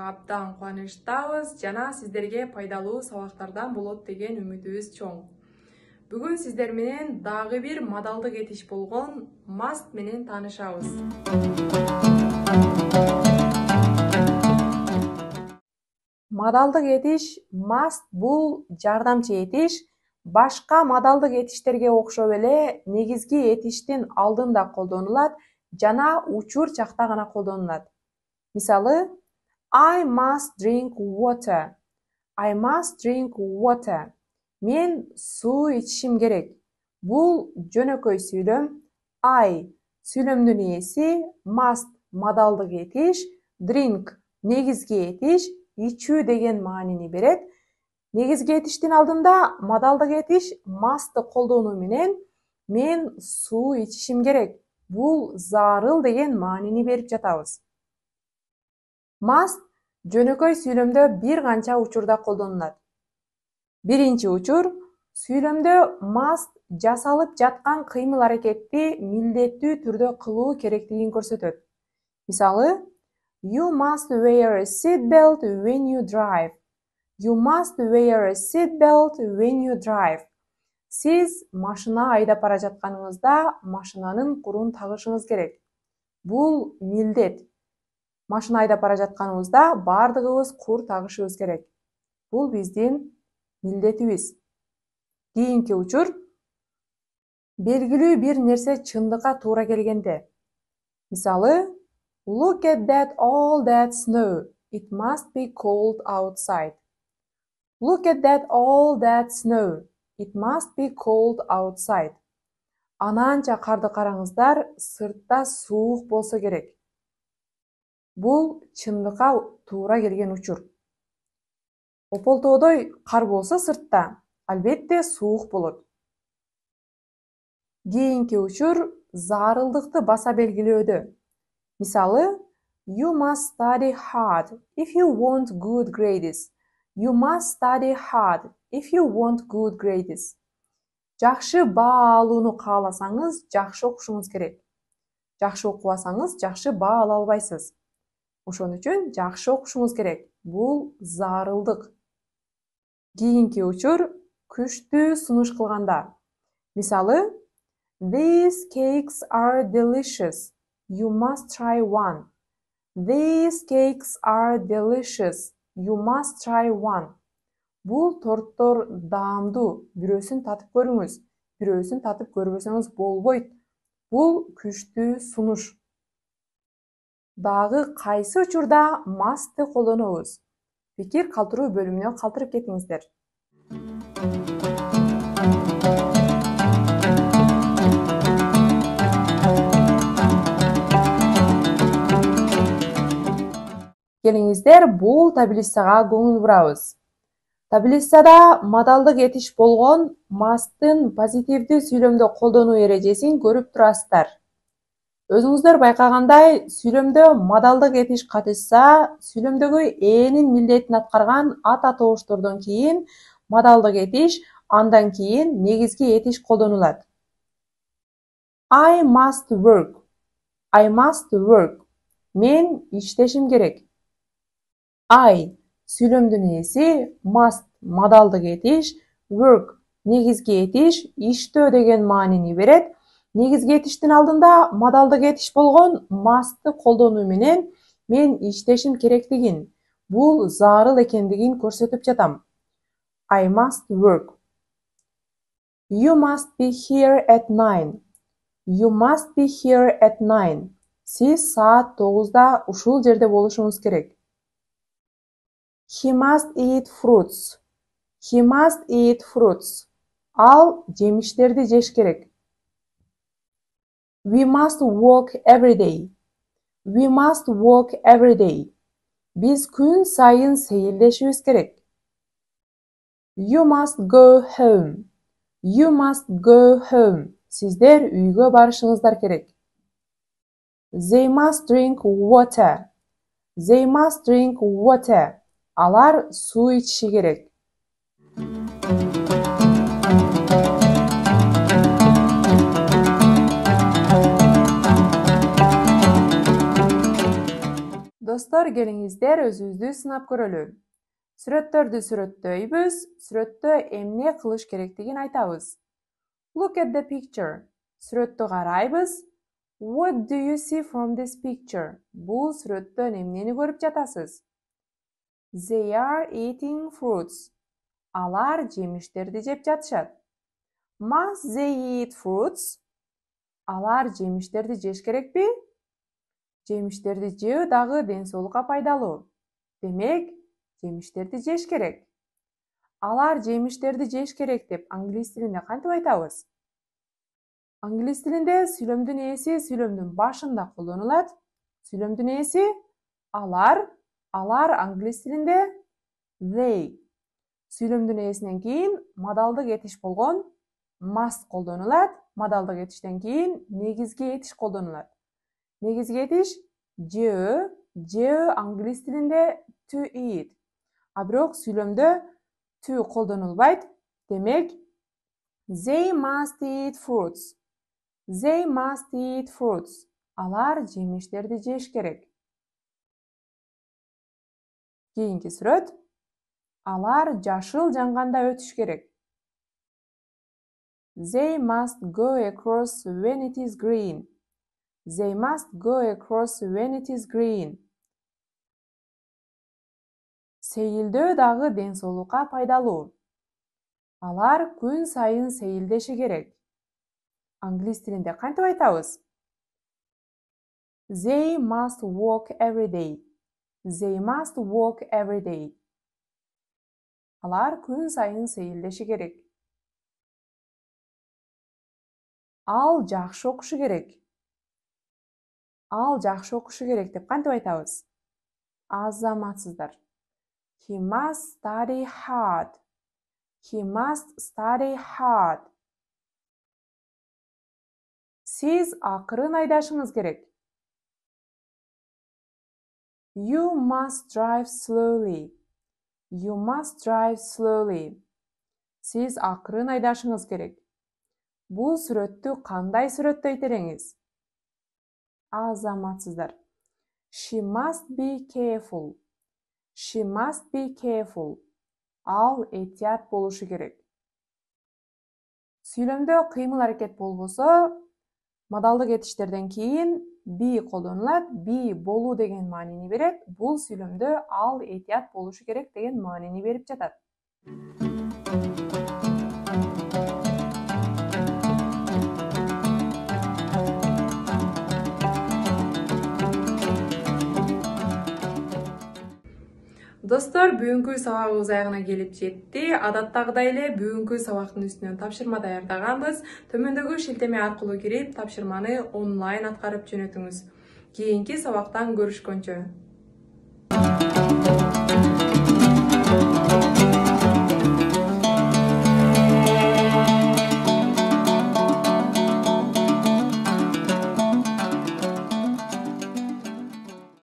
абдан кубанычтабыз жана сиздерге пайдалуу сабактардан болот деген үмүтүбүз чоң. Бүгүн сиздер менен дагы бир модалдык этиш болгон must менен таанышабыз. Модалдык этиш must бул жардамчы этиш, башка модалдык этиштерге окшоп эле негизги этиштин алдында колдонулат жана учур чакта гана колдонулат. Мисалы, I must drink water. I must drink water. Мен суу ичишим керек. Бул жөнөкөй сүйлөм. I сүйлөмдүн ээси, must модалдык этиш, drink негизги этиш, ичүү деген маанини берет. Негизги этиштин алдында модалдык этиш must'ты колдонуу менен мен суу ичишим керек. Бул зарыл деген маанини берип жатабыз. Must жөнөкөй сүйлөмдө бир канча учурда колдонулат. Биринчи учур, сүйлөмдө must жасалып жаткан кыймыл-аракетти милдеттүү түрдө кылуу керектигин көрсөтөт. Мисалы, You must wear a seat belt when you drive. You must wear a seat belt when you drive. Сиз машина айдап бара жатканыңызда машинанын курун тагышыңыз керек. Бул милдет. Машина айдап бара жатканыбызда бардыгыбыз кур тагышыбыз керек. Бул биздин милдетибиз. Кийинки учур, белгилүү бир нерсе чындыкка туура келгенде. Мисалы, Look at that all that snow. It must be cold outside. Look at that all that snow. It must be cold outside. Ананча карды караңыздар, сыртта суук болсо керек. Бул чындыкка туура келген учур. Ополтоодой кар болсо сыртта, албетте суук болот. Кийинки учур зарылдыкты баса белгилөөдө. Мисалы, You must study hard if you want good grades. You must study hard if you want good grades. Жакшы баа алууну кааласаңыз, жакшы окушуңуз керек. Жакшы окубасаңыз, жакшы баа ала албайсыз. Ошон үчүн жакшы окушуңуз керек. Бул зарылдык. Кийинки учур күчтүү сунуш кылганда. Мисалы, These cakes are delicious. You must try one. These cakes are delicious. You must try one. Бул торттор даамдуу. Бирөөсүн татып көрүңүз. Бирөөсүн татып көрбөсөңүз болбойт. Бул күчтүү сунуш. Дагы кайсы учурда must'ты колдонобуз? Пикир калтыруу бөлүмүнө калтырып кетиңиздер. Келиңиздер, бул таблицага көңүл бурабыз. Таблицада модалдык этиш болгон must'тын позитивдүү сүйлөмдө колдонуу эрежесин көрүп турасыздар. Өзүңүздөр байкагандай, сүйлөмдө модалдык этиш катышса, сүйлөмдөгү ээлин милдетин аткарган ат атооштордон кийин модалдык этиш, андан кийин негизги этиш колдонулат. I must work. I must work. Мен иштешим керек. I сүйлөмдүн ээси, must модалдык этиш, work негизги этиш, иштөө деген маанини берет. Негизги этиштин алдында модалдык этиш болгон must'ты колдонуу менен мен иштешим керектигин, бул зарыл экендигин көрсөтүп жатам. I must work. You must be here at 9. You must be here at 9. Сиз саат 9-да ушул жерде болушуңуз керек. He must eat fruits. He must eat fruits. Ал жемиштерди жеш керек. We must walk every day. We must walk every day. Биз күн сайын сейилдешибиз керек. You must go home. You must go home. Сиздер үйгө барышыңыздар керек. They must drink water. They must drink water. Алар суу ичиши керек. Достор, Достор, келиңиздер өзүбүздү сынап көрөлү. Сүрөттөрдү сүрөттөйбүз, сүрөттө эмне кылыш керектигин айтабыз. Look at the picture. Сүрөттү карайбыз. What do you see from this picture? Бул сүрөттөн эмнени көрүп жатасыз? They are eating fruits. Алар жемиштерди жеп жатышат. Must they eat fruits? Алар жемиштерди жеш керекпи? Жемиштерди жөө дагы ден соолукка пайдалуу. Демек, жемиштерди жеш керек. Алар жемиштерди жеш керек деп англис тилинде кантип айтабыз? Англис тилинде сүйлөмдүн ээси сүйлөмдүн башында колдонулат. Сүйлөмдүн ээси алар англис тилинде they. Сүйлөмдүн ээсинен кийин модалдык этиш болгон must колдонулат. Модалдык этиштен кийин негизги этиш колдонулат. Негизги этиш жөө англис тилинде to eat. А бирок сүйлөмдө to колдонулбайт. Демек, they must eat fruits. They must eat fruits. Алар жемиштерди жеш керек. Кийинки сүрөт. Алар жашыл жанганда өтүш керек. They must go across when it is green. They must go across when it is green. Сейилдөө дагы ден соолукка пайдалуу. Алар күн сайын сейилдеши керек. Англис тилинде кантип айтабыз? They must walk every day. They must walk every day. Алар күн сайын сейилдеши керек. Ал жакшы окушу керек. Ал жакшы окушу керек деп кантип айтабыз? Азаматсыздар. He must study hard. He must study hard. Siz акырын айдашыңыз керек. You must drive slowly. You must drive slowly. Siz акырын айдашыңыз керек. Бул сүрөттү кандай сүрөттөйт элеңиз? Азаматсыздар. She must be careful. She must be careful. Ал этият болушу керек. Сүйлөмдө кыймыл аракет болбосо, модалдык этиштерден кийин be колдонулат. Be болуу деген маанини берет. Бул сүйлөмдө ал этият болушу керек деген маанини берип жатат. Достор, бүгүнкү сабагыбыз аягына келип жетти. Адаттагыдай эле бүгүнкү сабактын үстүнөн тапшырма даярдаганбыз. Төмөндөгү шилтеме аркылуу кирип, тапшырманы онлайн аткарып жөнөтүңүз. Кийинки сабактан көрүшкөнчө.